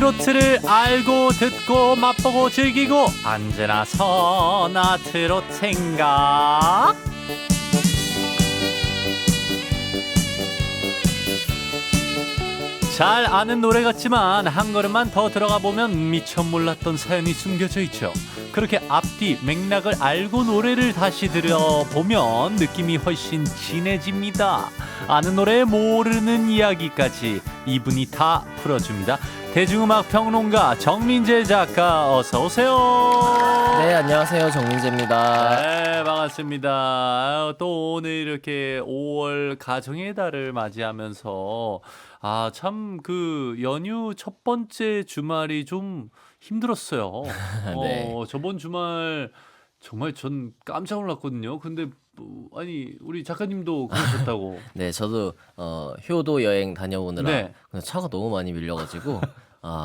트로트를 알고 듣고 맛보고 즐기고 언제나 선아 트로트 생각. 잘 아는 노래 같지만 한 걸음만 더 들어가 보면 미처 몰랐던 사연이 숨겨져 있죠. 그렇게 앞뒤 맥락을 알고 노래를 다시 들어보면 느낌이 훨씬 진해집니다. 아는 노래 모르는 이야기까지 이분이 다 풀어줍니다. 대중음악 평론가 정민재 작가, 어서 오세요. 네, 안녕하세요. 정민재입니다. 네, 반갑습니다. 또 오늘 이렇게 5월 가정의 달을 맞이하면서 참 그 연휴 첫 번째 주말이 좀 힘들었어요. 네. 저번 주말 정말 전 깜짝 놀랐거든요. 근데 아니 우리 작가님도 그러셨다고. 네, 저도 효도 여행 다녀오느라 네. 근데 차가 너무 많이 밀려가지고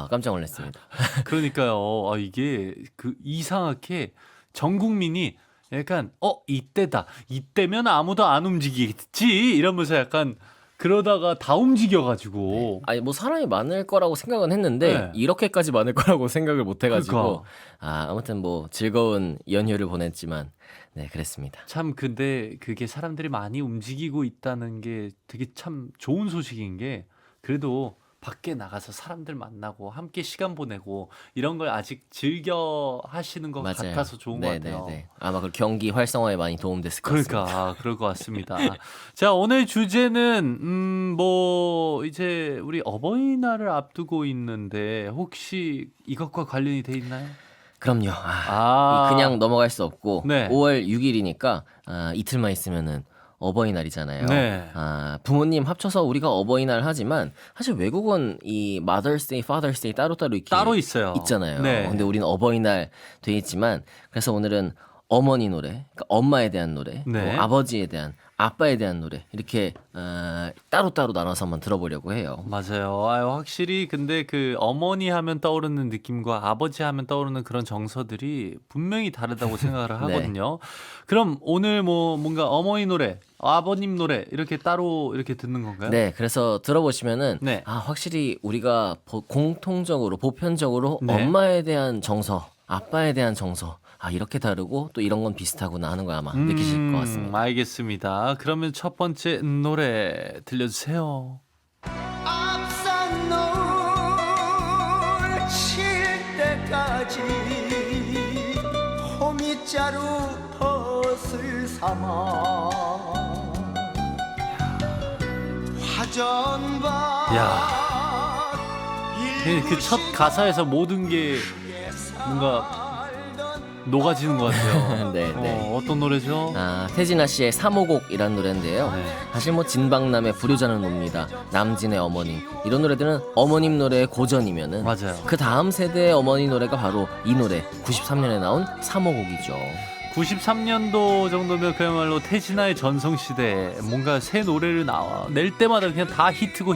깜짝 놀랐습니다. 그러니까요. 이게 그 이상하게 전 국민이 약간 이때다. 이때면 아무도 안 움직이겠지 이러면서 약간 그러다가 다 움직여가지고. 아니 뭐 사람이 많을 거라고 생각은 했는데 네. 이렇게까지 많을 거라고 생각을 못 해가지고 그러니까. 아무튼 뭐 즐거운 연휴를 보냈지만 네, 그랬습니다. 참 근데 그게 사람들이 많이 움직이고 있다는 게 되게 참 좋은 소식인 게, 그래도 밖에 나가서 사람들 만나고 함께 시간 보내고 이런 걸 아직 즐겨 하시는 것 맞아요. 같아서 좋은 것 같아요. 네. 아마 그 경기 활성화에 많이 도움됐을 것 같습니다. 그러니까 그럴 것 같습니다. 자, 오늘 주제는 뭐 이제 우리 어버이날을 앞두고 있는데 혹시 이것과 관련이 돼 있나요? 그럼요. 그냥 넘어갈 수 없고 네. 5월 6일이니까 이틀만 있으면은 어버이날이잖아요. 네. 부모님 합쳐서 우리가 어버이날 하지만 사실 외국은 이 Mother's Day, Father's Day 따로따로 이렇게 따로 있어요. 있잖아요. 네. 근데 우리는 어버이날 돼 있지만, 그래서 오늘은 어머니 노래, 그러니까 엄마에 대한 노래, 네. 또 아버지에 대한, 아빠에 대한 노래 이렇게 따로따로 나눠서 한번 들어보려고 해요. 맞아요. 확실히 근데 그 어머니 하면 떠오르는 느낌과 아버지 하면 떠오르는 그런 정서들이 분명히 다르다고 생각을 하거든요. 그럼 오늘 뭐 뭔가 어머니 노래, 아버님 노래 이렇게 따로 이렇게 듣는 건가요? 네, 그래서 들어보시면은 네. 확실히 우리가 공통적으로 보편적으로 네. 엄마에 대한 정서, 아빠에 대한 정서 이렇게 다르고 또 이런 건 비슷하구나 하는 걸 아마 느끼실 것 같습니다. 알겠습니다. 그러면 첫 번째 노래 들려주세요. 앞선 노을 칠 때까지 호미자루 덫을 삼아 화전밭 야, 그 첫 가사에서 모든 게 뭔가 녹아지는 것 같아요. 네. 어떤 노래죠? 태진아 씨의 3호곡이라는 노래인데요. 네. 사실 뭐 진박남의 부류자는 옵니다, 남진의 어머님, 이런 노래들은 어머님 노래의 고전이면은 맞아요. 그 다음 세대의 어머니 노래가 바로 이 노래 93년에 나온 3호곡이죠. 93년도 정도면 그야말로 태진아의 전성시대, 뭔가 새 노래를 낼 때마다 그냥 다 히트고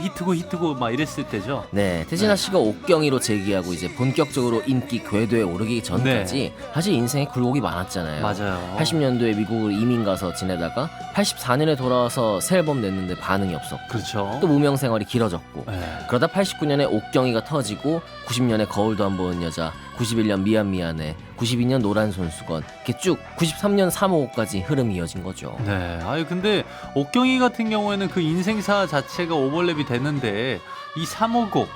막 이랬을 때죠. 네, 태진아 씨가 옥경이로 재기하고 이제 본격적으로 인기 궤도에 오르기 전까지 사실 인생에 굴곡이 많았잖아요. 맞아요. 80년도에 미국으로 이민 가서 지내다가 84년에 돌아와서 새 앨범 냈는데 반응이 없었고, 그렇죠. 또 무명 생활이 길어졌고, 네. 그러다 89년에 옥경이가 터지고 90년에 거울도 안 보는 여자, 91년 미안해, 92년 노란 손수건, 이렇게 쭉 93년 3호곡까지 흐름이 이어진 거죠. 네. 근데 옥경이 같은 경우에는 그 인생사 자체가 오버랩이 되는데 이 3호곡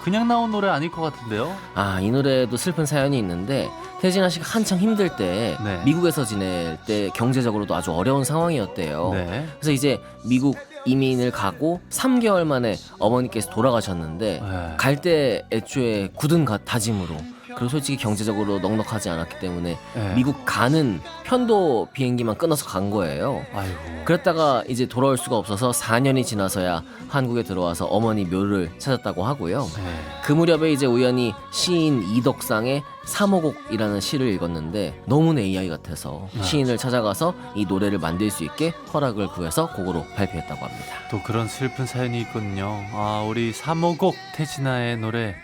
그냥 나온 노래 아닐 것 같은데요? 이 노래도 슬픈 사연이 있는데, 태진아 씨가 한창 힘들 때 네. 미국에서 지낼 때 경제적으로도 아주 어려운 상황이었대요. 네. 그래서 이제 미국 이민을 가고 3개월 만에 어머니께서 돌아가셨는데 네. 갈 때 애초에 굳은 다짐으로, 그리고 솔직히 경제적으로 넉넉하지 않았기 때문에 네. 미국 가는 편도 비행기만 끊어서 간 거예요. 아이고. 그랬다가 이제 돌아올 수가 없어서 4년이 지나서야 한국에 들어와서 어머니 묘를 찾았다고 하고요. 네. 그 무렵에 이제 우연히 시인 이덕상의 3호곡이라는 시를 읽었는데 너무 내 이야기 같아서 시인을 찾아가서 이 노래를 만들 수 있게 허락을 구해서 곡으로 발표했다고 합니다. 또 그런 슬픈 사연이 있거든요. 우리 3호곡 태진아의 노래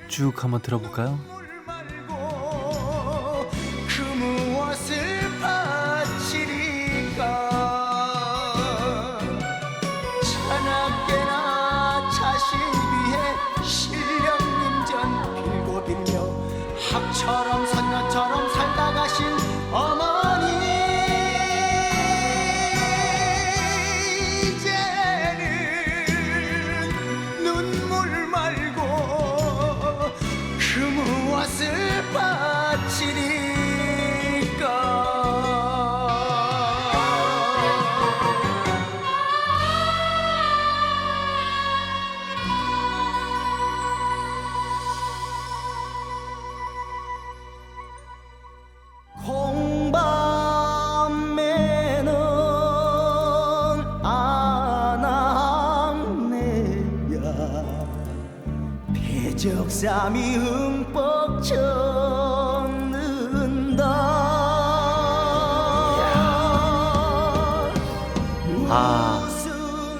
쭉 한번 들어볼까요? 그 무엇을 바치리까 차갑게나 자신 위해 실력 님전 학처럼 선녀처럼 살다 가신 어머니 이제는 눈물 말고 그 무엇을 바치리까. 공밤에는 아낙네야 배적삼이 흠뻑 젖는다. 아,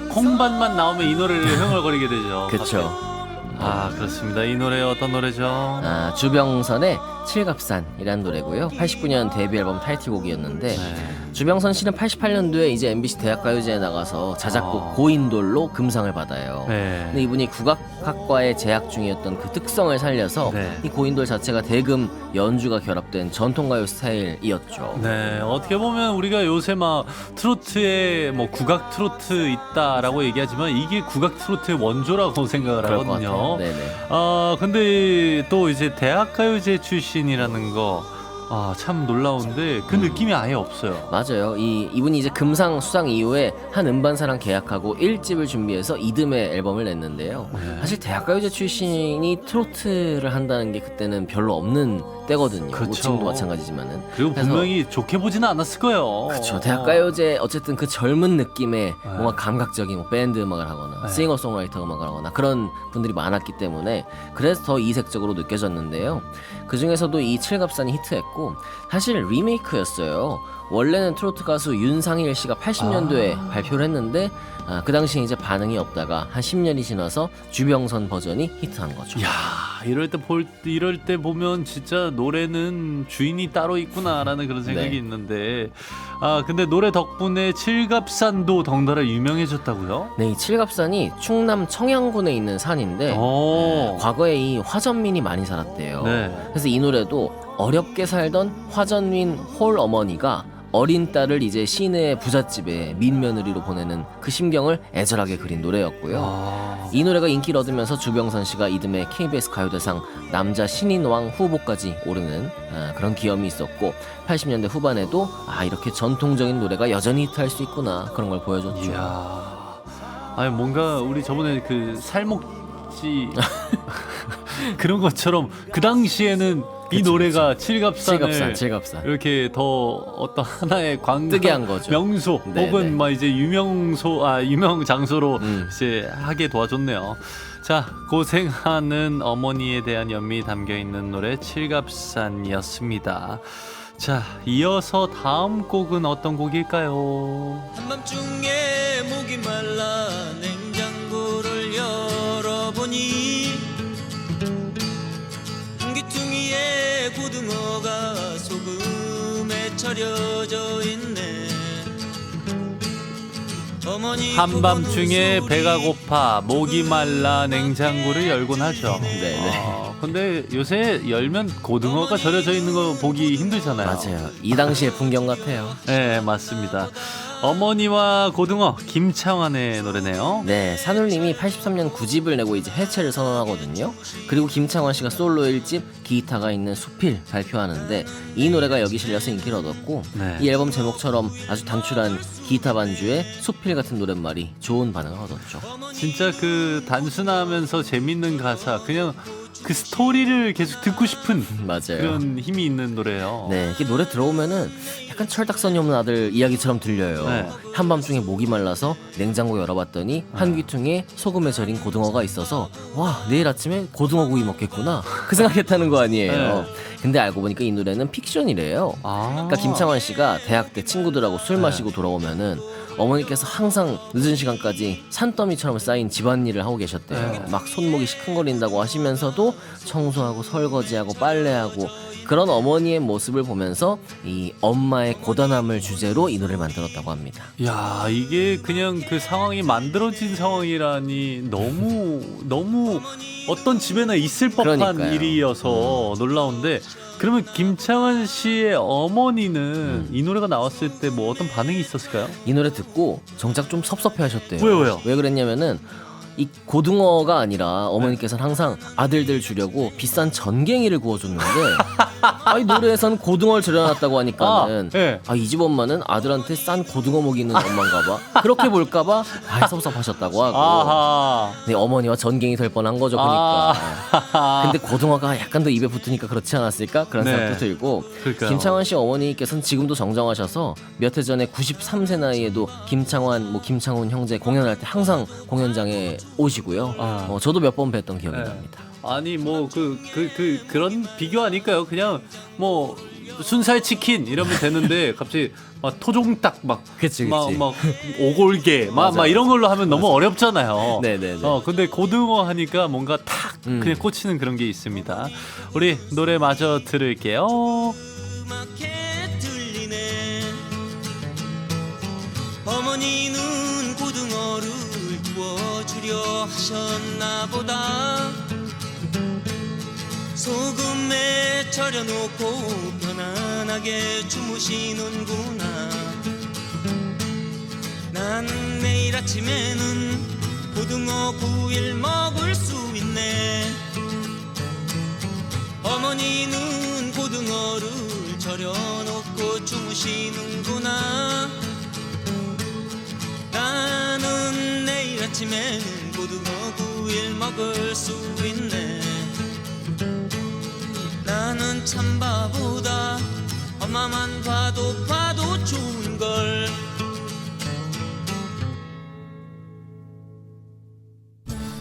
콩반만 나오면 이 노래를 흥얼거리게 되죠. 그쵸. 아, 그렇습니다. 이 노래 어떤 노래죠? 아, 주병선의 칠갑산이라는 노래고요. 89년 데뷔 앨범 타이틀곡이었는데 네. 주병선 씨는 88년도에 이제 MBC 대학가요제에 나가서 자작곡 고인돌로 금상을 받아요. 네. 근데 이분이 국악학과에 재학 중이었던 그 특성을 살려서 네. 이 고인돌 자체가 대금 연주가 결합된 전통가요 스타일이었죠. 네, 어떻게 보면 우리가 요새 막 트로트에 뭐 국악 트로트 있다라고 얘기하지만 이게 국악 트로트의 원조라고 생각을 그럴 것 하거든요. 같아요. 네네. 아, 근데 또 이제 대학가요제 출신이라는 거, 아, 참 놀라운데 그 느낌이 아예 없어요. 맞아요. 이분이 이제 금상 수상 이후에 한 음반사랑 계약하고 1집을 준비해서 이듬해 앨범을 냈는데요. 네. 사실 대학가요제 출신이 트로트를 한다는 게 그때는 별로 없는 때거든요. 뭐 그쵸. 지금도 마찬가지지만은. 그리고 그래서- 분명히 좋게 보지는 않았을 거예요. 그렇죠. 대학가요제 어쨌든 그 젊은 느낌의 뭔가 감각적인 뭐 밴드 음악을 하거나 네. 싱어송라이터 음악을 하거나 그런 분들이 많았기 때문에 그래서 더 이색적으로 느껴졌는데요. 그 중에서도 이 칠갑산이 히트했고 사실 리메이크였어요. 원래는 트로트 가수 윤상일 씨가 80년도에 발표를 했는데 그 당시에 이제 반응이 없다가 한 10년이 지나서 주병선 버전이 히트한 거죠. 야, 이럴 때 보면 진짜 노래는 주인이 따로 있구나라는 그런 생각이 네. 있는데, 아, 근데 노래 덕분에 칠갑산도 덩달아 유명해졌다고요? 네, 이 칠갑산이 충남 청양군에 있는 산인데 오. 과거에 이 화전민이 많이 살았대요. 네. 그래서 이 노래도 어렵게 살던 화전민 홀 어머니가 어린 딸을 이제 시내의 부잣집에 민며느리로 보내는 그 심경을 애절하게 그린 노래였고요. 아. 이 노래가 인기를 얻으면서 주병선 씨가 이듬해 KBS 가요대상 남자 신인왕 후보까지 오르는 그런 기염이 있었고 80년대 후반에도 이렇게 전통적인 노래가 여전히 히트할 수 있구나 그런 걸 보여줬죠. 이야. 아니 뭔가 우리 저번에 그 살목지 그런 것처럼 그 당시에는 이 그치, 노래가 칠갑산을 칠갑산. 이렇게 더 어떤 하나의 뜨게 한 거죠. 명소 네, 혹은 네. 막 이제 유명 장소로 음. 이제 하게 도와줬네요. 자, 고생하는 어머니에 대한 연민이 담겨 있는 노래 칠갑산이었습니다. 자, 이어서 다음 곡은 어떤 곡일까요? 한밤중에 목이 말라 냉장고를 열어보니 한귀퉁이에 고등어가 소금에 절여져 있네. 어머니 한밤중에 고거는 배가 소리 고파 목이 말라 냉장고를 열곤 하죠. 네네. 근데 요새 열면 고등어가 절여져 있는 거 보기 힘들잖아요. 맞아요. 이 당시의 풍경 같아요. 네, 맞습니다. 어머니와 고등어 김창완의 노래네요. 네, 산울님이 83년 9집을 내고 이제 해체를 선언하거든요. 그리고 김창완 씨가 솔로 1집 기타가 있는 수필 발표하는데 이 노래가 여기 실려서 인기를 얻었고 네. 이 앨범 제목처럼 아주 단출한 기타 반주에 수필 같은 노랫말이 좋은 반응을 얻었죠. 진짜 그 단순하면서 재밌는 가사, 그냥 그 스토리를 계속 듣고 싶은 맞아요. 그런 힘이 있는 노래예요. 네, 이게 노래 들어오면은 약간 철딱선이 없는 아들 이야기처럼 들려요. 네. 한밤중에 목이 말라서 냉장고 열어봤더니 한 귀퉁이에 소금에 절인 고등어가 있어서 와, 내일 아침에 고등어 구이 먹겠구나 그 생각했다는 거 아니에요. 네. 근데 알고 보니까 이 노래는 픽션이래요. 그러니까 김창완 씨가 대학 때 친구들하고 술 마시고 돌아오면은 어머니께서 항상 늦은 시간까지 산더미처럼 쌓인 집안일을 하고 계셨대요. 네. 막 손목이 시큰거린다고 하시면서도 청소하고 설거지하고 빨래하고 그런 어머니의 모습을 보면서 이 엄마의 고단함을 주제로 이 노래를 만들었다고 합니다. 야, 이게 그냥 그 상황이 만들어진 상황이라니 너무 어떤 집에나 있을 법한 그러니까요. 일이어서 놀라운데, 그러면 김창완 씨의 어머니는 이 노래가 나왔을 때 뭐 어떤 반응이 있었을까요? 이 노래 듣고 정작 좀 섭섭해하셨대요. 왜요? 왜 그랬냐면은 이 고등어가 아니라 어머니께서는 항상 아들들 주려고 비싼 전갱이를 구워줬는데 이 노래에선 고등어를 절여놨다고 하니까는 네. 이 집 엄마는 아들한테 싼 고등어 먹이는 엄마인가봐. 그렇게 볼까봐 섭섭하셨다고 하고. 아하. 네, 어머니와 전갱이 될 뻔한 거죠. 그러니까. 근데 고등어가 약간 더 입에 붙으니까 그렇지 않았을까? 그런 네. 생각도 들고. 그러니까요. 김창완 씨 어머니께서는 지금도 정정하셔서 몇 해 전에 93세 나이에도 김창완, 김창훈 형제 공연할 때 항상 공연장에 오시고요. 저도 몇 번 뵀던 기억이 네. 납니다. 아니 뭐 그런 비교 아닐까요? 그냥 뭐 순살 치킨 이러면 되는데 갑자기 막 토종닭 그치. 막 오골계 막 맞아. 이런 걸로 하면 너무 어렵잖아요. 네네네. 근데 고등어 하니까 뭔가 탁 그냥 꽂히는 그런 게 있습니다. 우리 노래 마저 들을게요. 음악에 들리네. 어머니는 고등어를 구워주려 하셨나 보다. 소금에 절여놓고 편안하게 주무시는구나. 난 내일 아침에는 고등어 구일 먹을 수 있네. 어머니는 고등어를 절여놓고 주무시는구나. 나는 내일 아침에는 고등어 구일 먹을 수 있네. 나는 참 바보다. 엄마만 봐도 좋은걸.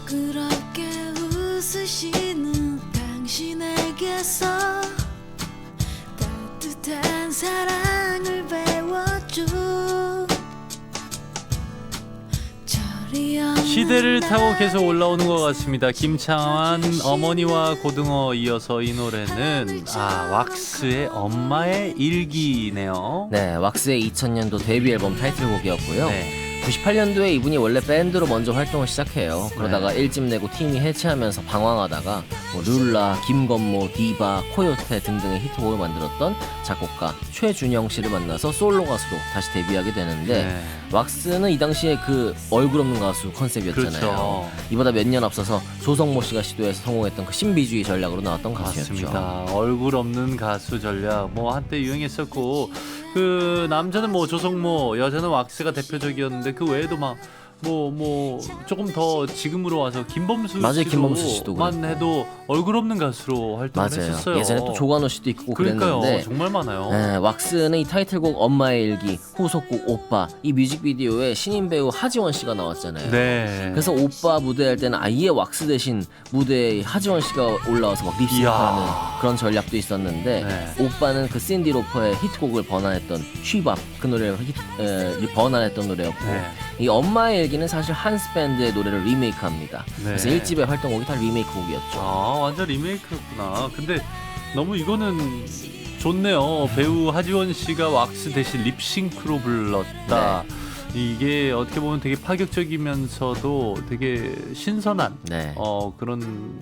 그렇게 웃으시는 당신에게서 따뜻한 사랑을 배웠죠. 시대를 타고 계속 올라오는 것 같습니다. 김창완 어머니와 고등어 이어서 이 노래는 왁스의 엄마의 일기네요. 네, 왁스의 2000년도 데뷔 앨범 타이틀곡이었고요. 네. 98년도에 이분이 원래 밴드로 먼저 활동을 시작해요. 그러다가 1집 내고 팀이 해체하면서 방황하다가 룰라, 김건모, 디바, 코요테 등등의 히트곡을 만들었던 작곡가 최준영 씨를 만나서 솔로 가수로 다시 데뷔하게 되는데 네. 왁스는 이 당시에 그 얼굴 없는 가수 컨셉이었잖아요. 그렇죠. 이보다 몇 년 앞서서 조성모 씨가 시도해서 성공했던 그 신비주의 전략으로 나왔던 가수였죠. 맞습니다. 얼굴 없는 가수 전략 한때 유행했었고, 그 남자는 조성모, 여자는 왁스가 대표적이었는데 그 외에도 조금 더 지금으로 와서 김범수 맞아요, 김범수 씨도 만 해도 얼굴 없는 가수로 활동을 맞아요. 했었어요. 예전에 또 조관호 씨도 있고 그러니까요. 그랬는데 정말 많아요. 네, 왁스는 이 타이틀곡 엄마의 일기, 후속곡 오빠, 이 뮤직비디오에 신인 배우 하지원 씨가 나왔잖아요. 네. 그래서 오빠 무대할 때는 아예 왁스 대신 무대에 하지원 씨가 올라와서 막 립싱크하는 그런 전략도 있었는데 네. 오빠는 그 신디 로퍼의 히트곡을 번안했던 쉬밥 그 노래를 번안했던 노래였고 네. 이 엄마의 일기는 사실 한스 밴드의 노래를 리메이크합니다. 네. 그래서 1집의 활동곡이 다 리메이크곡이었죠. 완전 리메이크였구나. 근데 너무 이거는 좋네요. 배우 하지원 씨가 왁스 대신 립싱크로 불렀다. 이게 어떻게 보면 되게 파격적이면서도 되게 신선한 네. 그런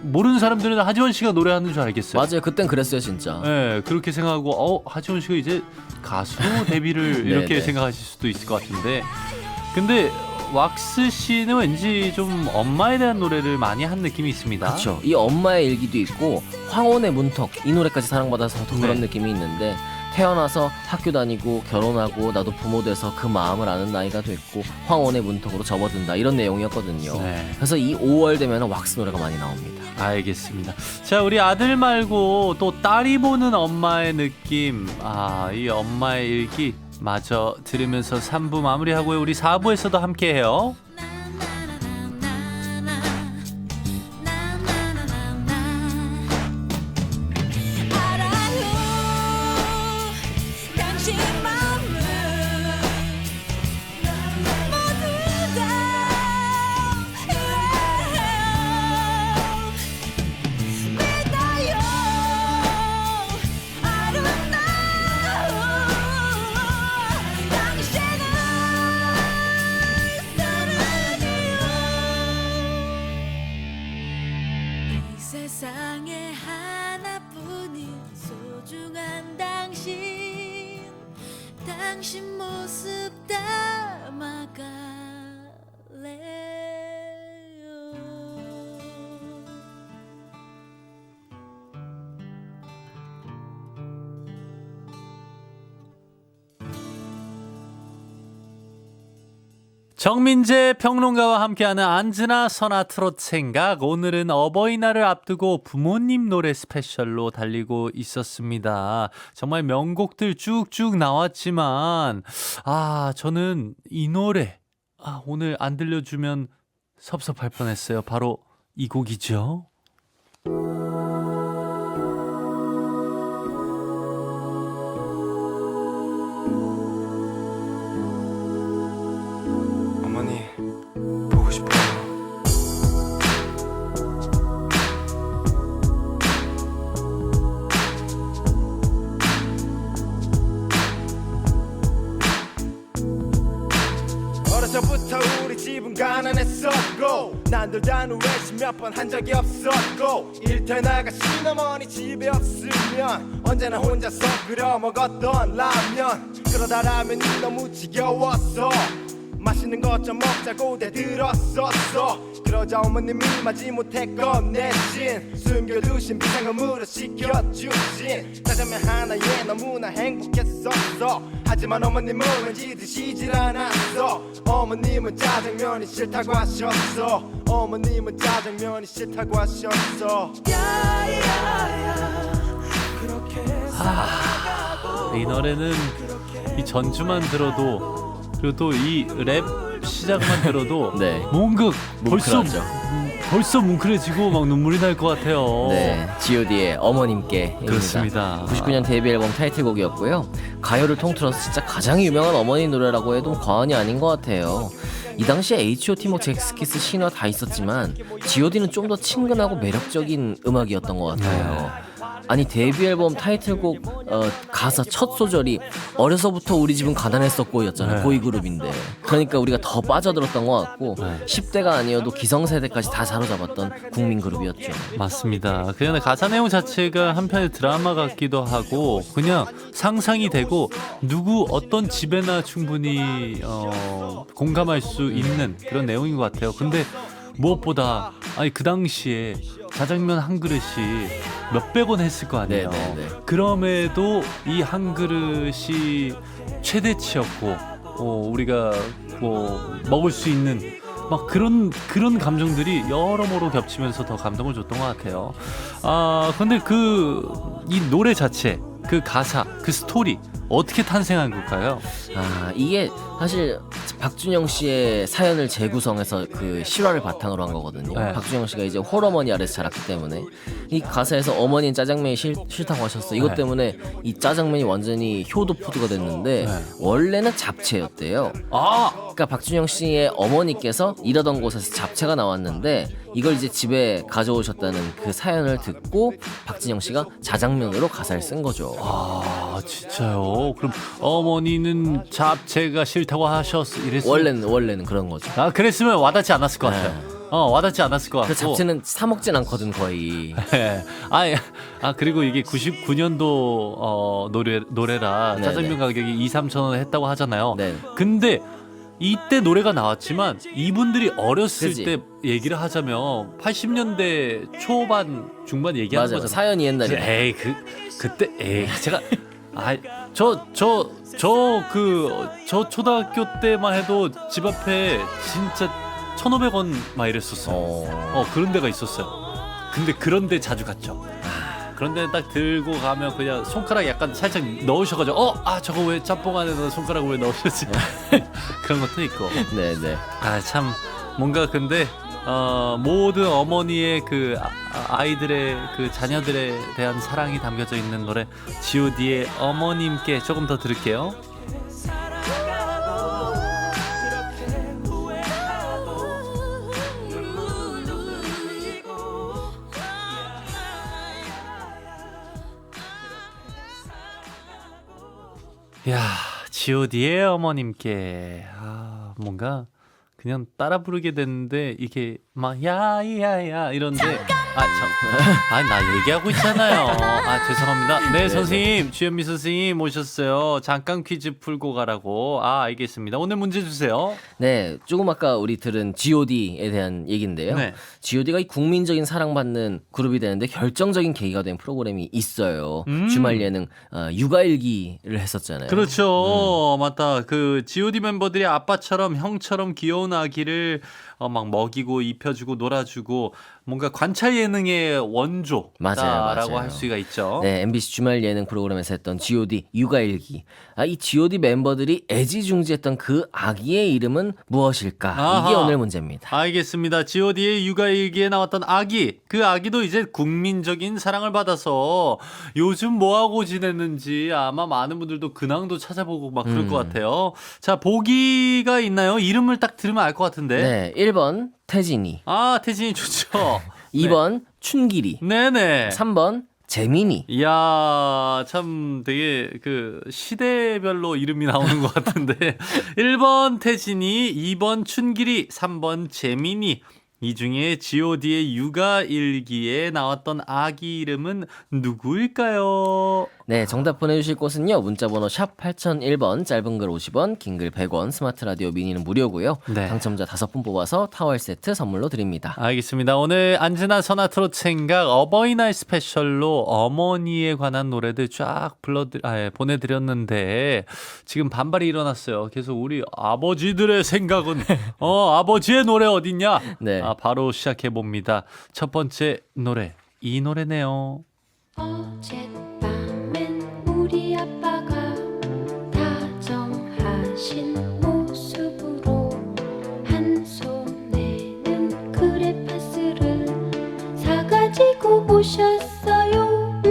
모르는 사람들은 하지원 씨가 노래하는 줄 알겠어요. 맞아요. 그땐 그랬어요, 진짜. 네, 그렇게 생각하고 하지원 씨가 이제 가수로 데뷔를 네, 이렇게 네. 생각하실 수도 있을 것 같은데, 근데 왁스 씨는 왠지 좀 엄마에 대한 노래를 많이 한 느낌이 있습니다. 그렇죠. 이 엄마의 일기도 있고 황혼의 문턱 이 노래까지 사랑받아서 더 그런 네. 느낌이 있는데 태어나서 학교 다니고 결혼하고 나도 부모 돼서 그 마음을 아는 나이가 됐고 황혼의 문턱으로 접어든다 이런 내용이었거든요. 네. 그래서 이 5월 되면 왁스 노래가 많이 나옵니다. 알겠습니다. 자, 우리 아들 말고 또 딸이 보는 엄마의 느낌, 이 엄마의 일기 마저 들으면서 3부 마무리하고요. 우리 4부에서도 함께해요. 당신 마음을 모두 다 믿어요. 세상에 하나뿐인 소중한 당신 모습 담아갈래요. 정민재 평론가와 함께하는 안즈나 선아 트롯 생각. 오늘은 어버이날을 앞두고 부모님 노래 스페셜로 달리고 있었습니다. 정말 명곡들 쭉쭉 나왔지만 저는 이 노래 오늘 안 들려주면 섭섭할 뻔했어요. 바로 이 곡이죠. 어머니 보고 싶어요. 어려서부터 우리 집은 가난했었고 난돌다는 외식 몇 번 한 적이 없었고 일터에 나가 시어머니 집에 없으면 언제나 혼자서 끓여 먹었던 라면. 그러다 라면이 너무 지겨웠어. 맛있는 것 좀 먹자고 대들었었어. 그러자 어머님이 마지못해 꺼내신 숨겨두신 비상금으로 시켜주신 짜장면 하나에 너무나 행복했었어. 하지만 어머님은 왠지 드시질 않았어. 어머님은 짜장면이 싫다고 하셨어. 어머님은 짜장면이 싫다고 하셨어. 이 노래는 이 전주만 들어도 그리고 또 이 랩 시작만 들어도 네. 뭔가 뭉클하죠. 벌써 뭉클해지고 막 눈물이 날 것 같아요. 네, G.O.D의 어머님께. 그렇습니다. 99년 데뷔 앨범 타이틀곡이었고요. 가요를 통틀어서 진짜 가장 유명한 어머니 노래라고 해도 과언이 아닌 것 같아요. 이 당시에 H.O.T, 뭐 잭스키스, 신화 다 있었지만 G.O.D는 좀 더 친근하고 매력적인 음악이었던 것 같아요. 아니 데뷔 앨범 타이틀곡 가사 첫 소절이 어려서부터 우리 집은 가난했었고 였잖아요. 네. 보이그룹인데 그러니까 우리가 더 빠져들었던 것 같고 네. 10대가 아니어도 기성세대까지 다 사로잡았던 국민그룹이었죠. 맞습니다. 그냥 가사 내용 자체가 한편의 드라마 같기도 하고 그냥 상상이 되고 누구 어떤 집에나 충분히 공감할 수 있는 그런 내용인 것 같아요. 근데 무엇보다 그 당시에 짜장면 한 그릇이 몇백 원 했을 거 아니에요. 네네네. 그럼에도 이 한 그릇이 최대치였고 우리가 뭐 먹을 수 있는 막 그런 감정들이 여러모로 겹치면서 더 감동을 줬던 것 같아요. 근데 이 노래 자체, 그 가사, 그 스토리 어떻게 탄생한 걸까요? 이게 사실 박준영 씨의 사연을 재구성해서 그 실화를 바탕으로 한 거거든요. 네. 박준영 씨가 이제 홀어머니 아래서 자랐기 때문에 이 가사에서 어머니는 짜장면이 싫다고 하셨어. 이것 네. 때문에 이 짜장면이 완전히 효도 푸드가 됐는데 네. 원래는 잡채였대요. 그러니까 박준영 씨의 어머니께서 일하던 곳에서 잡채가 나왔는데 이걸 이제 집에 가져오셨다는 그 사연을 듣고 박진영 씨가 자장면으로 가사를 쓴 거죠. 진짜요? 그럼 어머니는 잡채가 싫다고 하셨어 이랬어요? 원래는 그런 거죠. 그랬으면 와닿지 않았을 것 같아요. 와닿지 않았을 것 같고. 그 잡채는 사 먹진 않거든 거의. 네. 그리고 이게 99년도 노래라 네네. 짜장면 가격이 2-3천 원 했다고 하잖아요. 네. 근데 이때 노래가 나왔지만 이분들이 어렸을 그치. 때 얘기를 하자면 80년대 초반 중반 얘기하는 맞아. 거잖아요. 사연이 옛날에. 그때 제가 저 초등학교 때만 해도 집 앞에 진짜 1,500원 막 이랬었어요. 그런 데가 있었어요. 근데 그런 데 자주 갔죠. 그런 데 딱 들고 가면 그냥 손가락 약간 살짝 넣으셔가지고 저거 왜 짬뽕 안에다 손가락을 왜 넣으셨지? 그런 것도 있고. 네네. 참 뭔가 근데 모든 어머니의 그 아이들의 그 자녀들에 대한 사랑이 담겨져 있는 노래 G.O.D의 어머님께 조금 더 들을게요. 야, G.O.D의 어머님께 뭔가 그냥 따라 부르게 됐는데 이게 막 야야야 이런데 나 얘기하고 있잖아요. 죄송합니다. 네, 선생님, 주현미 선생님 모셨어요. 잠깐 퀴즈 풀고 가라고. 알겠습니다. 오늘 문제 주세요. 네, 조금 아까 우리 들은 G.O.D에 대한 얘기인데요. 네. G.O.D가 이 국민적인 사랑받는 그룹이 되는데 결정적인 계기가 된 프로그램이 있어요. 주말 예능 육아일기를 했었잖아요. 그렇죠. 맞다. 그 G.O.D 멤버들이 아빠처럼 형처럼 귀여운 아기를 막 먹이고 입혀주고 놀아주고 뭔가 관찰 예능의 원조다라고 맞아요. 할 수가 있죠. 네, MBC 주말 예능 프로그램에서 했던 G.O.D 육아일기. 이 G.O.D 멤버들이 애지중지했던 그 아기의 이름은 무엇일까? 이게 아하. 오늘 문제입니다. 알겠습니다. G.O.D의 육아일기에 나왔던 아기. 그 아기도 이제 국민적인 사랑을 받아서 요즘 뭐하고 지냈는지 아마 많은 분들도 근황도 찾아보고 막 그럴 것 같아요. 자, 보기가 있나요? 이름을 딱 들으면 알 것 같은데. 네, 1번 태진이, 태진이 좋죠. 2번 춘길이, 네네. 3번 재민이. 이야, 참 되게 그 시대별로 이름이 나오는 것 같은데 1번 태진이, 2번 춘길이, 3번 재민이. 이 중에 G.O.D의 육아일기에 나왔던 아기 이름은 누구일까요? 네, 정답 보내주실 곳은요. 문자번호 샵 8001번, 짧은 글 50원, 긴 글 100원, 스마트 라디오 미니는 무료고요. 네. 당첨자 5분 뽑아서 타월 세트 선물로 드립니다. 알겠습니다. 오늘 안즈나 선화 트로트 생각 어버이날 스페셜로 어머니에 관한 노래들 쫙 보내드렸는데 지금 반발이 일어났어요. 계속 우리 아버지들의 생각은 아버지의 노래 어딨냐? 네. 바로 시작해 봅니다. 첫 번째 노래 이 노래네요. 어젯밤엔 우리 아빠가 다정하신 모습으로 한 손에는 크레파스를 사가지고 오셨어요.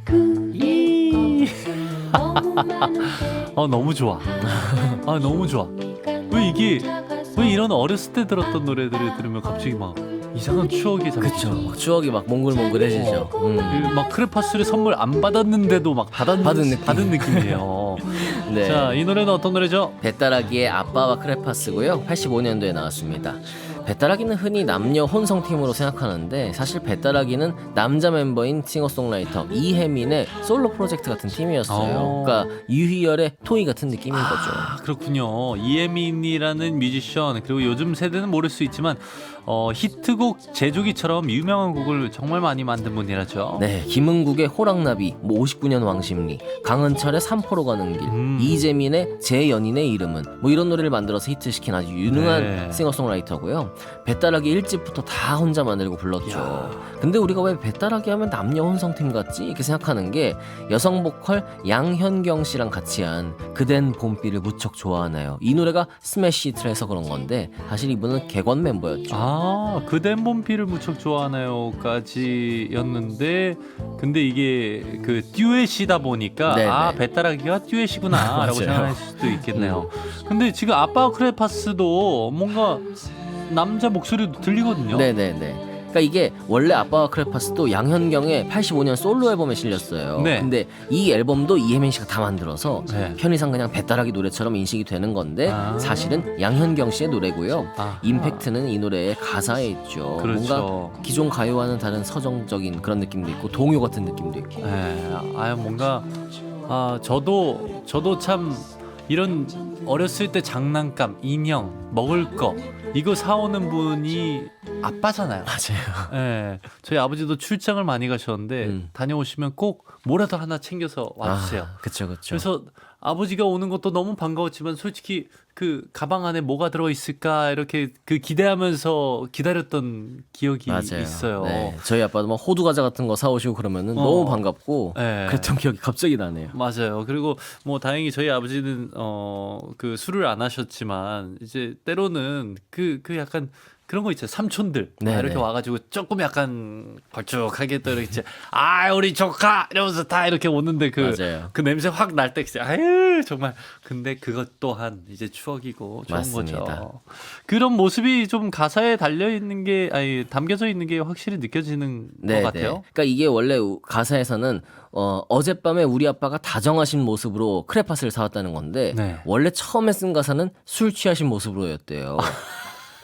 그의 것은 너무 많은데 너무 좋아. 너무 좋아. 왜 이런 어렸을 때 들었던 노래들을 들으면 갑자기 막 이상한 추억이 잠기죠. 그쵸. 추억이 막 몽글몽글해지죠. 막 크레파스를 선물 안 받았는데도 막 받은 느낌이에요. 네. 자, 이 노래는 어떤 노래죠? 배따라기의 아빠와 크레파스고요. 85년도에 나왔습니다. 배따라기는 흔히 남녀 혼성팀으로 생각하는데 사실 배따라기는 남자 멤버인 싱어송라이터 이혜민의 솔로 프로젝트 같은 팀이었어요. 그러니까 유희열의 토이 같은 느낌인 거죠. 그렇군요. 이혜민이라는 뮤지션, 그리고 요즘 세대는 모를 수 있지만 히트곡 제조기처럼 유명한 곡을 정말 많이 만든 분이라죠. 네, 김은국의 호랑나비, 59년 왕십리, 강은철의 삼포로 가는 길, 이재민의 제 연인의 이름은 이런 노래를 만들어서 히트시킨 아주 유능한 네. 싱어송라이터고요. 배따라기 1집부터 다 혼자 만들고 불렀죠. 근데 우리가 왜 배따라기 하면 남녀 혼성팀 같지? 이렇게 생각하는 게 여성 보컬 양현경 씨랑 같이 한 그댄 봄비를 무척 좋아하나요? 이 노래가 스매시 히트를 그런 건데 사실 이분은 객원 멤버였죠. 그댄 봄비를 무척 좋아하나요까지였는데 근데 이게 그 듀엣이다 보니까 네네. 배따라기가 듀엣이구나라고 맞아요. 생각할 수도 있겠네요. 근데 지금 아빠 크레파스도 뭔가 남자 목소리도 들리거든요. 네네네. 그러니까 이게 원래 아빠와 크레파스도 양현경의 85년 솔로 앨범에 실렸어요. 네. 근데 이 앨범도 이혜민 씨가 다 만들어서 네. 편의상 그냥 배따라기 노래처럼 인식이 되는 건데 사실은 양현경 씨의 노래고요. 임팩트는 이 노래의 가사에 있죠. 그렇죠. 뭔가 기존 가요와는 다른 서정적인 그런 느낌도 있고 동요 같은 느낌도 있고. 뭔가 저도 참 이런 어렸을 때 장난감, 인형, 먹을 거 이거 사오는 분이 아빠잖아요. 맞아요. 네, 저희 아버지도 출장을 많이 가셨는데 다녀오시면 꼭 뭐라도 하나 챙겨서 와주세요. 그쵸. 그래서 아버지가 오는 것도 너무 반가웠지만 솔직히 그 가방 안에 뭐가 들어있을까 이렇게 그 기대하면서 기다렸던 기억이 맞아요. 있어요. 네. 저희 아빠도 막 호두 과자 같은 거 사오시고 그러면은 너무 반갑고 네. 그랬던 기억이 갑자기 나네요. 맞아요. 그리고 뭐 다행히 저희 아버지는 그 술을 안 하셨지만 이제 때로는 그 약간 그런 거 있죠. 삼촌들 네네. 이렇게 와가지고 조금 약간 걸쭉하게 또 이렇게 우리 조카 이러면서 다 이렇게 오는데 맞아요. 그 냄새 확 날 때 아유 정말 근데 그것 또한 이제 추억이고 좋은 맞습니다. 거죠. 그런 모습이 좀 가사에 담겨져 있는 게 확실히 느껴지는 것 같아요. 그러니까 이게 원래 가사에서는 어젯밤에 우리 아빠가 다정하신 모습으로 크레파스를 사왔다는 건데 네. 원래 처음에 쓴 가사는 술 취하신 모습으로였대요.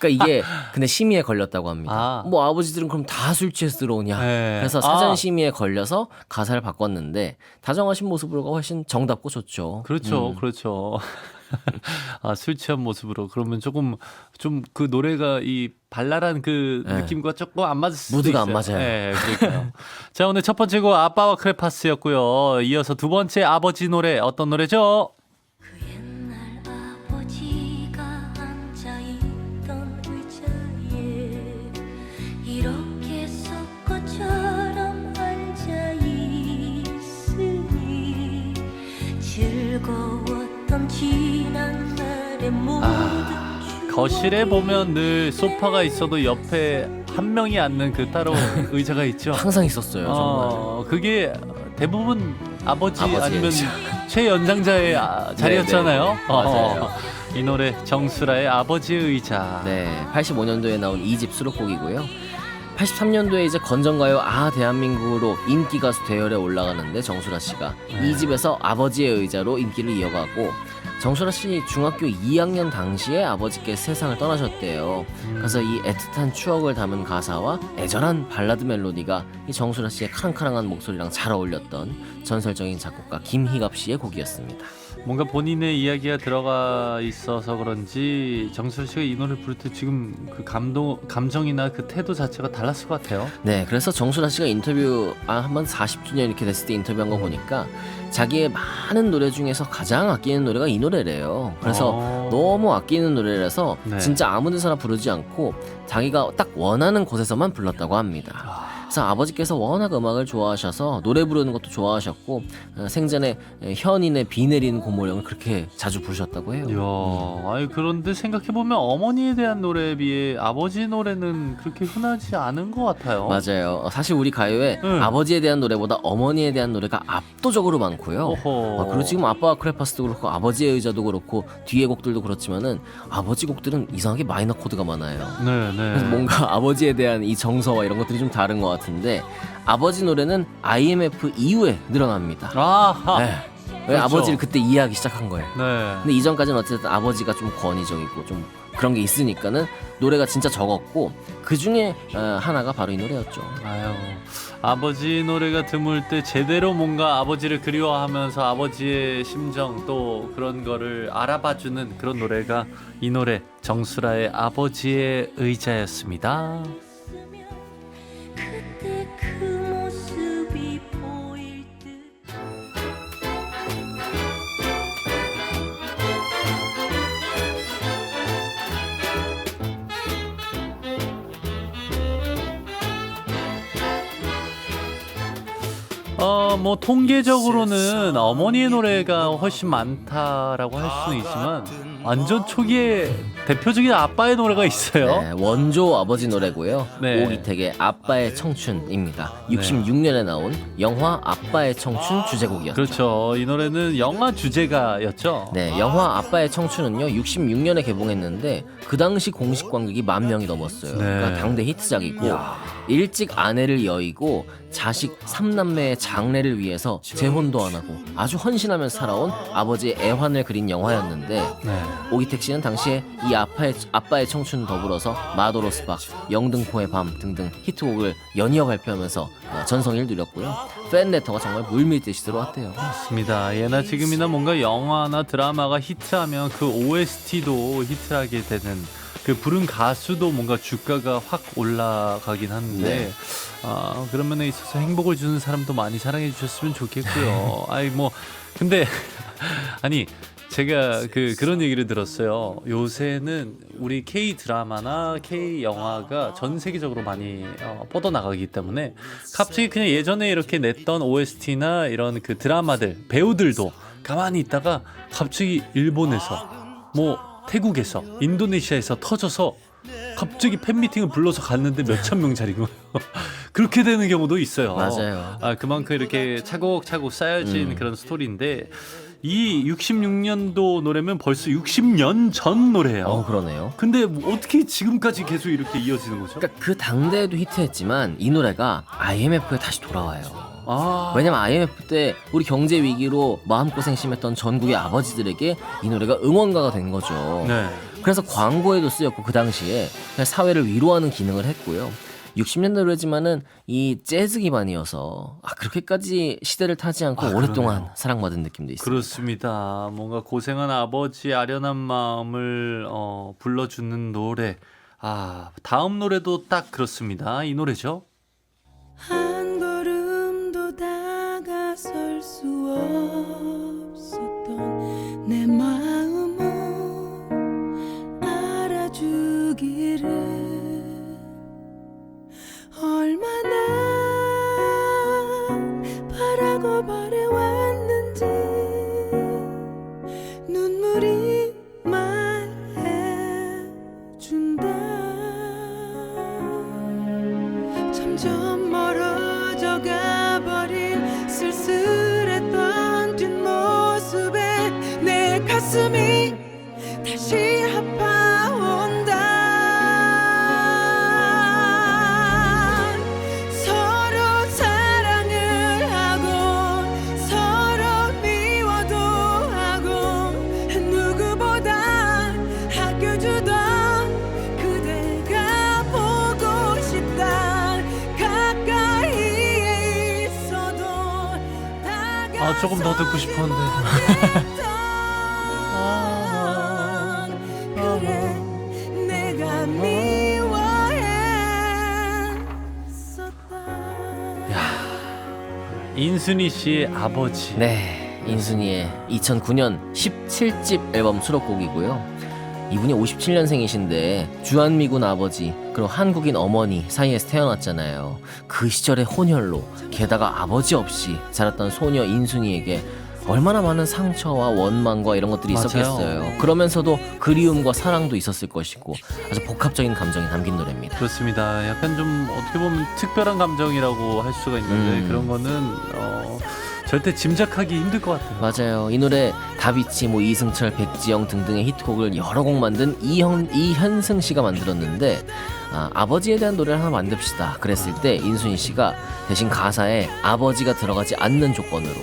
그러니까 이게 근데 심의에 걸렸다고 합니다. 아. 뭐 아버지들은 그럼 다 술 취해서 들어오냐. 네. 그래서 사전 심의에 걸려서 가사를 바꿨는데 다정하신 모습으로가 훨씬 정답고 좋죠. 그렇죠, 그렇죠. 아, 술 취한 모습으로 그러면 조금 좀 그 노래가 이 발랄한 그 네. 느낌과 조금 안 맞을 수도 무드가 있어요. 안 맞아요. 네, 그러니까요. 자, 오늘 첫 번째 곡 아빠와 크레파스였고요. 이어서 두 번째 아버지 노래 어떤 노래죠? 옛날 아버지가 앉아있던 의자에 이렇게 섞어처럼 앉아있으니 즐거웠던 지난 날의 모든 거실에 보면 늘 소파가 있어도 옆에 한 명이 앉는 그 따로 의자가 있죠. 항상 있었어요. 정말. 그게 대부분 아버지 아버지의 아니면 의자. 최연장자의 자리였잖아요. 네, 네. 맞아요. 이 노래 정수라의 아버지의 의자. 네, 85년도에 나온 2집 수록곡이고요. 83년도에 이제 건전가요 아 대한민국으로 인기 가수 대열에 올라가는데 정수라 씨가 이 집에서 아버지의 의자로 인기를 이어가고 정수라 씨 중학교 2학년 당시에 아버지께 세상을 떠나셨대요. 그래서 이 애틋한 추억을 담은 가사와 애절한 발라드 멜로디가 이 정수라 씨의 카랑카랑한 목소리랑 잘 어울렸던 전설적인 작곡가 김희갑 씨의 곡이었습니다. 뭔가 본인의 이야기가 들어가 있어서 그런지 정수라 씨가 이 노래 부를 때 지금 그 감정이나 그 태도 자체가 달랐을 것 같아요. 네, 그래서 정수라 씨가 인터뷰 한번 40주년 이렇게 됐을 때 인터뷰한 거 보니까 자기의 많은 노래 중에서 가장 아끼는 노래가 이 노래래요. 그래서 너무 아끼는 노래라서 네. 진짜 아무 데서나 부르지 않고 자기가 딱 원하는 곳에서만 불렀다고 합니다. 그래서 아버지께서 워낙 음악을 좋아하셔서 노래 부르는 것도 좋아하셨고 생전에 현인의 비 내리는 고모령을 그렇게 자주 부르셨다고 해요. 이야, 아니 그런데 생각해 보면 어머니에 대한 노래에 비해 아버지 노래는 그렇게 흔하지 않은 것 같아요. 맞아요. 사실 우리 가요에 응. 아버지에 대한 노래보다 어머니에 대한 노래가 압도적으로 많고요. 어허. 그리고 지금 아빠와 크레파스도 그렇고 아버지의 의자도 그렇고 뒤에 곡들도 그렇지만은 아버지 곡들은 이상하게 마이너 코드가 많아요. 네, 그래서 네. 뭔가 아버지에 대한 이 정서와 이런 것들이 좀 다른 것 같은데 아버지 노래는 IMF 이후에 늘어납니다. 아하. 네. 왜 그렇죠. 아버지를 그때 이해하기 시작한 거예요. 네. 근데 이전까지는 어쨌든 아버지가 좀 권위적이고 좀 그런 게 있으니까는 노래가 진짜 적었고 그 중에 하나가 바로 이 노래였죠. 아유, 아버지 노래가 드물 때 제대로 뭔가 아버지를 그리워하면서 아버지의 심정 또 그런 거를 알아봐주는 그런 노래가 이 노래 정수라의 아버지의 의자였습니다. 그때 그 모습이 보일 듯 뭐 통계적으로는 어머니의 노래가 훨씬 많다라고 할 수는 있지만 완전 초기에 대표적인 아빠의 노래가 있어요. 네, 원조 아버지 노래고요. 네. 오기택의 아빠의 청춘입니다. 네. 66년에 나온 영화 아빠의 청춘 주제곡이었죠. 그렇죠. 이 노래는 영화 주제가였죠. 네, 영화 아빠의 청춘은요 66년에 개봉했는데 그 당시 공식 관객이 10,000명이 넘었어요. 네. 그러니까 당대 히트작이고 일찍 아내를 여의고 자식 3남매의 장래를 위해서 재혼도 안 하고 아주 헌신하면서 살아온 아버지의 애환을 그린 영화였는데 네. 오기택 씨는 당시에 이 아빠의 청춘 더불어서 마도로스박, 영등포의 밤 등등 히트곡을 연이어 발표하면서 전성기를 누렸고요. 팬레터가 정말 물밀듯이 들어왔대요. 맞습니다. 예나 지금이나 뭔가 영화나 드라마가 히트하면 그 OST도 히트하게 되는 그 부른 가수도 뭔가 주가가 확 올라가긴 하는데 네. 그런 면에 있어서 행복을 주는 사람도 많이 사랑해 주셨으면 좋겠고요. 아이 뭐 근데 아니 제가 그런 얘기를 들었어요. 요새는 우리 K 드라마나 K 영화가 전 세계적으로 많이 뻗어나가기 때문에 갑자기 그냥 예전에 이렇게 냈던 OST나 이런 그 드라마들 배우들도 가만히 있다가 갑자기 일본에서 뭐 태국에서 인도네시아에서 터져서 갑자기 팬미팅을 불러서 갔는데 몇천 명짜리 거예요. 그렇게 되는 경우도 있어요. 맞아요. 그만큼 이렇게 차곡차곡 쌓여진 그런 스토리인데 이 66년도 노래면 벌써 60년 전 노래예요. 그러네요. 근데 뭐 어떻게 지금까지 계속 이렇게 이어지는 거죠? 그러니까 그 당대에도 히트했지만 이 노래가 IMF에 다시 돌아와요. 아, 왜냐면 IMF 때 우리 경제 위기로 마음고생 심했던 전국의 아버지들에게 이 노래가 응원가가 된 거죠. 네. 그래서 광고에도 쓰였고 그 당시에 그냥 사회를 위로하는 기능을 했고요. 60년대 노래지만은 이 재즈 기반이어서 그렇게까지 시대를 타지 않고 오랫동안 그러네요. 사랑받은 느낌도 있습니다. 그렇습니다. 뭔가 고생한 아버지의 아련한 마음을 불러주는 노래. 다음 노래도 딱 그렇습니다. 이 노래죠. 한 걸음도 다가설 수 없었던 내 마음을 알아주기를 얼마나 바라고 바래왔는지 눈물이 말해준다. 점점 멀어져 가버린 쓸쓸했던 뒷모습에 내 가슴이 다시 아파온다. 서로 사랑을 하고 서로 미워도 하고 누구보다 아껴주던 그대가 보고 싶다. 가까이에 있어도 조금 더 듣고 싶었는데. 그래 내가 미워했었다. 인순이 씨의 아버지. 네, 인순이의 2009년 17집 앨범 수록곡이고요. 이분이 57년생이신데 주한미군 아버지 그리고 한국인 어머니 사이에서 태어났잖아요. 그 시절의 혼혈로 게다가 아버지 없이 자랐던 소녀 인순이에게 얼마나 많은 상처와 원망과 이런 것들이 맞아요. 있었겠어요. 그러면서도 그리움과 사랑도 있었을 것이고 아주 복합적인 감정이 담긴 노래입니다. 그렇습니다. 약간 좀 어떻게 보면 특별한 감정이라고 할 수가 있는데 그런 거는 절대 짐작하기 힘들 것 같아요. 맞아요. 이 노래 다비치, 이승철, 백지영 등등의 히트곡을 여러 곡 만든 이현승 씨가 만들었는데 아버지에 대한 노래를 하나 만듭시다 그랬을 때 인순이 씨가 대신 가사에 아버지가 들어가지 않는 조건으로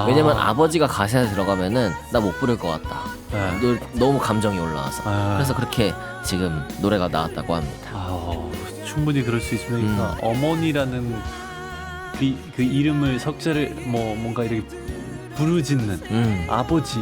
왜냐면 아버지가 가사에 들어가면은 나 못 부를 것 같다. 네. 너무 감정이 올라와서 그래서 그렇게 지금 노래가 나왔다고 합니다. 충분히 그럴 수 있습니다. 그러니까 어머니라는 그 이름을 석자를 뭔가 이렇게 부르짖는 아버지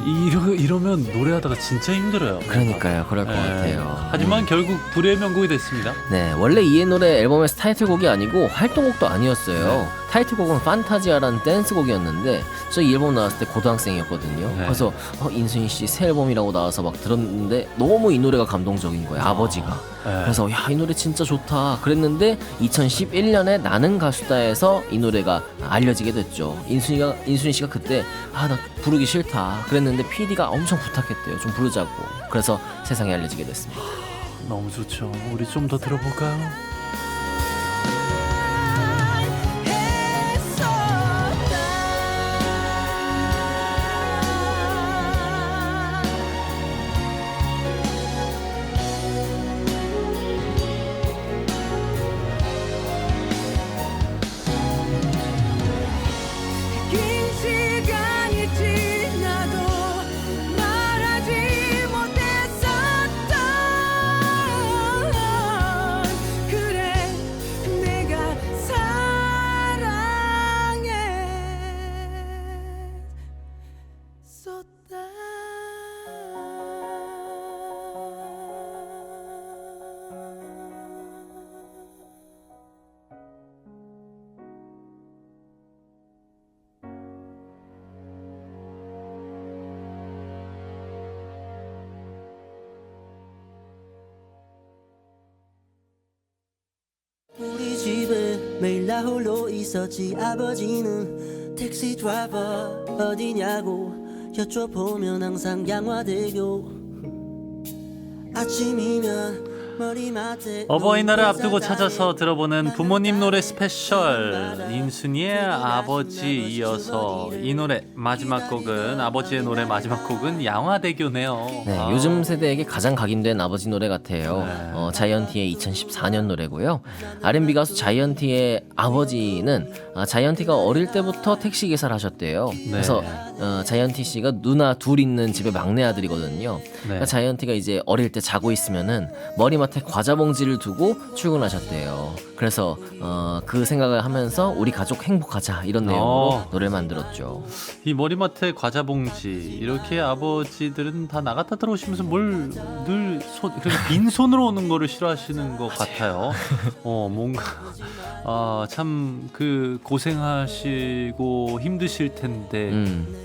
이러면 노래하다가 진짜 힘들어요. 그러니까요. 그럴 것 같아요. 하지만 결국 불의 명곡이 됐습니다. 네, 원래 이 노래 앨범에서 타이틀곡이 아니고 활동곡도 아니었어요. 타이틀곡은 판타지아라는 댄스곡이었는데 저 이 앨범 나왔을 때 고등학생이었거든요. 그래서 인순이 씨 새 앨범이라고 나와서 막 들었는데 너무 이 노래가 감동적인 거예요. 아버지가. 그래서 야, 이 노래 진짜 좋다 그랬는데 2011년에 나는 가수다에서 이 노래가 알려지게 됐죠. 인순이 씨가 그때 나 부르기 싫다 그랬는데 PD가 엄청 부탁했대요. 좀 부르자고. 그래서 세상에 알려지게 됐습니다. 너무 좋죠. 우리 좀 더 들어볼까요? 긴 시간이 지나도 말하지 못했었던 그래 내가 사랑했었다. 우리 집에 매일 나 홀로 있었지. 아버지는 택시 드라이버 어디냐고 여쭤보면 항상 양화대교. 아침이면 어버이날을 앞두고 찾아서 들어보는 부모님 노래 스페셜 인순이의 아버지 이어서 이 노래 마지막 곡은 아버지의 노래 마지막 곡은 양화대교네요. 네, 아. 요즘 세대에게 가장 각인된 아버지 노래 같아요. 네. 자이언티의 2014년 노래고요. R&B 가수 자이언티의 아버지는 자이언티가 어릴 때부터 택시 기사를 하셨대요. 그래서 자이언티 씨가 누나 둘 있는 집의 막내 아들이거든요. 그러니까 자이언티가 이제 어릴 때 자고 있으면은 머리맡에 과자 봉지를 두고 출근하셨대요. 그래서 그 생각을 하면서 우리 가족 행복하자 이런 내용으로 노래를 만들었죠. 이 머리맡에 과자 봉지 이렇게 아버지들은 다 나갔다 들어오시면서 뭘 늘 빈손으로 오는 거를 싫어하시는 것 같아요. 뭔가 참 그 고생하시고 힘드실 텐데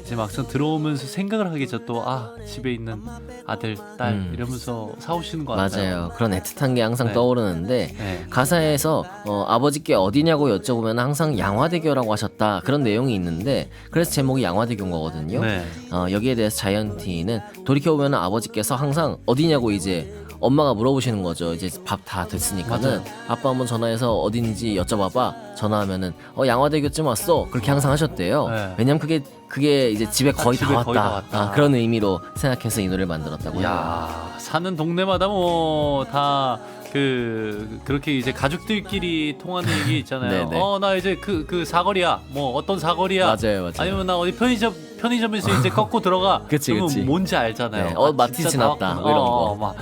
이제 막상 들어오면서 생각을 하겠죠. 또 집에 있는 아들, 딸 이러면서 사오시는 것 같아요. 맞아요. 그런 애틋한 게 항상 네. 떠오르는데 네. 가사에서 아버지께 어디냐고 여쭤보면 항상 양화대교라고 하셨다 그런 내용이 있는데 그래서 제목이 양화대교인 거거든요. 네. 여기에 대해서 자이언티는 돌이켜보면 아버지께서 항상 어디냐고 이제 엄마가 물어보시는 거죠. 이제 밥 다 됐으니까는 맞아요. 아빠 한번 전화해서 어딘지 여쭤봐봐. 전화하면은 양화대교쯤 왔어. 그렇게 항상 하셨대요. 네. 왜냐면 그게 이제 집에 거의 다 집에 왔다. 거의 다 왔다. 그런 의미로 생각해서 이 노래를 만들었다고 해요. 야, 사는 동네마다 뭐 다 그렇게 이제 가족들끼리 통하는 얘기 있잖아요. 네네. 나 이제 그 사거리야. 뭐 어떤 사거리야. 맞아요. 아니면 나 어디 편의점에서 이제 꺾고 들어가. 그치, 그러면 그치. 뭔지 알잖아요. 네. 마트 진짜 지났다. 다 뭐 이런 거. 막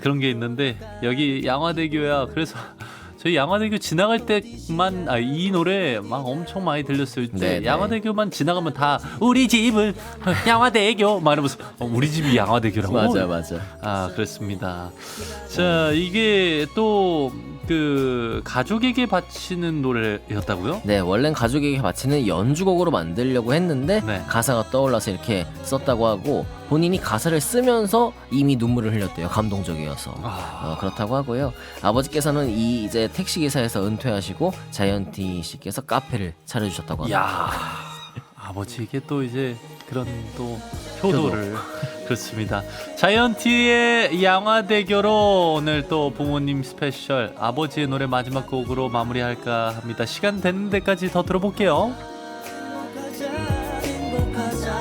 그런 게 있는데 여기 양화대교야. 그래서 저희 양화대교 지나갈 때만 이 노래 막 엄청 많이 들렸을 때 네네. 양화대교만 지나가면 다 우리 집은 양화대교 막 이러면서 우리 집이 양화대교라고. 맞아. 그렇습니다. 자, 이게 또 그 가족에게 바치는 노래였다고요? 네, 원래는 가족에게 바치는 연주곡으로 만들려고 했는데 네. 가사가 떠올라서 이렇게 썼다고 하고 본인이 가사를 쓰면서 이미 눈물을 흘렸대요. 감동적이어서. 그렇다고 하고요. 아버지께서는 이제 택시 기사에서 은퇴하시고 자이언티 씨께서 카페를 차려주셨다고 합니다. 야, 아버지에게 또 이제 그런 또 효도를 그렇습니다. 자이언티의 양화대교로 오늘 또 부모님 스페셜 아버지의 노래 마지막 곡으로 마무리할까 합니다. 시간 되는 데까지 더 들어볼게요. 행복하자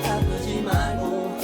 아프지 말고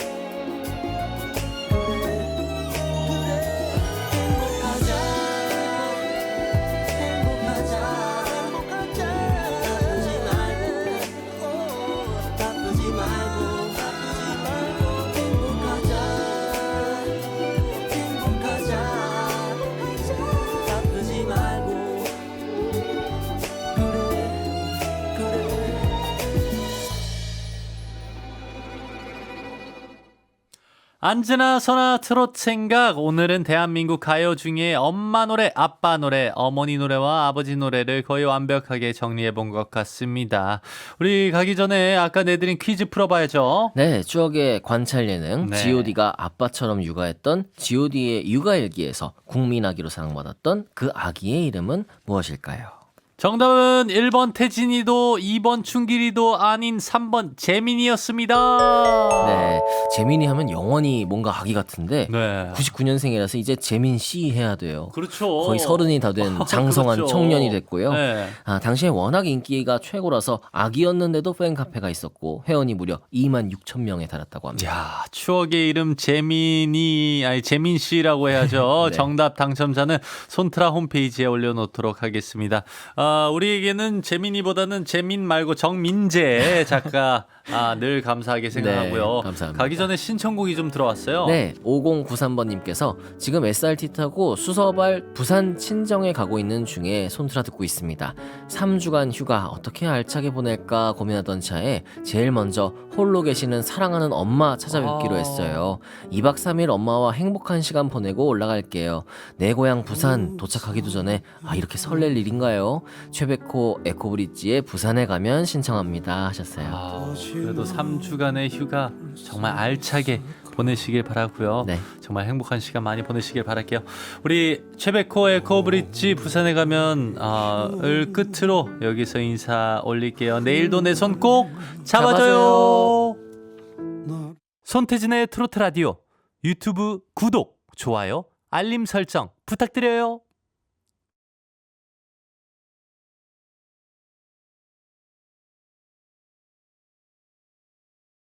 언제나 서나 트롯 생각. 오늘은 대한민국 가요 중에 엄마 노래, 아빠 노래, 어머니 노래와 아버지 노래를 거의 완벽하게 정리해 본 것 같습니다. 우리 가기 전에 아까 내드린 퀴즈 풀어봐야죠. 네, 추억의 관찰 예능 네. G.O.D가 아빠처럼 육아했던 G.O.D의 육아일기에서 국민아기로 사랑받았던 그 아기의 이름은 무엇일까요? 정답은 1번 태진이도 2번 춘길이도 아닌 3번 재민이었습니다. 네, 재민이 하면 영원히 뭔가 아기 같은데 네. 99년생이라서 이제 재민 씨 해야 돼요. 그렇죠. 거의 30이 다 된 장성한 그렇죠. 청년이 됐고요. 네. 당시에 워낙 인기가 최고라서 아기였는데도 팬카페가 있었고 회원이 무려 26,000명에 달했다고 합니다. 야, 추억의 이름 재민 씨라고 해야죠. 네. 정답 당첨자는 손트라 홈페이지에 올려놓도록 하겠습니다. 우리에게는 재민이보다는 재민 말고 정민재 작가 늘 감사하게 생각하고요. 네, 감사합니다. 가기 전에 신청곡이 좀 들어왔어요. 네, 5093번님께서 지금 SRT 타고 수서발 부산 친정에 가고 있는 중에 손트라 듣고 있습니다. 3주간 휴가 어떻게 알차게 보낼까 고민하던 차에 제일 먼저 홀로 계시는 사랑하는 엄마 찾아뵙기로 했어요. 2박 3일 엄마와 행복한 시간 보내고 올라갈게요. 내 고향 부산 도착하기도 전에 이렇게 설렐 일인가요? 최백호 에코브릿지의 부산에 가면 신청합니다 하셨어요. 그래도 3주간의 휴가 정말 알차게 보내시길 바라고요. 네. 정말 행복한 시간 많이 보내시길 바랄게요. 우리 최백호 에코브릿지 부산에 가면 을 끝으로 여기서 인사 올릴게요. 내일도 내 손 꼭 잡아줘요. 손태진의 트로트 라디오 유튜브 구독 좋아요, 알림 설정 부탁드려요.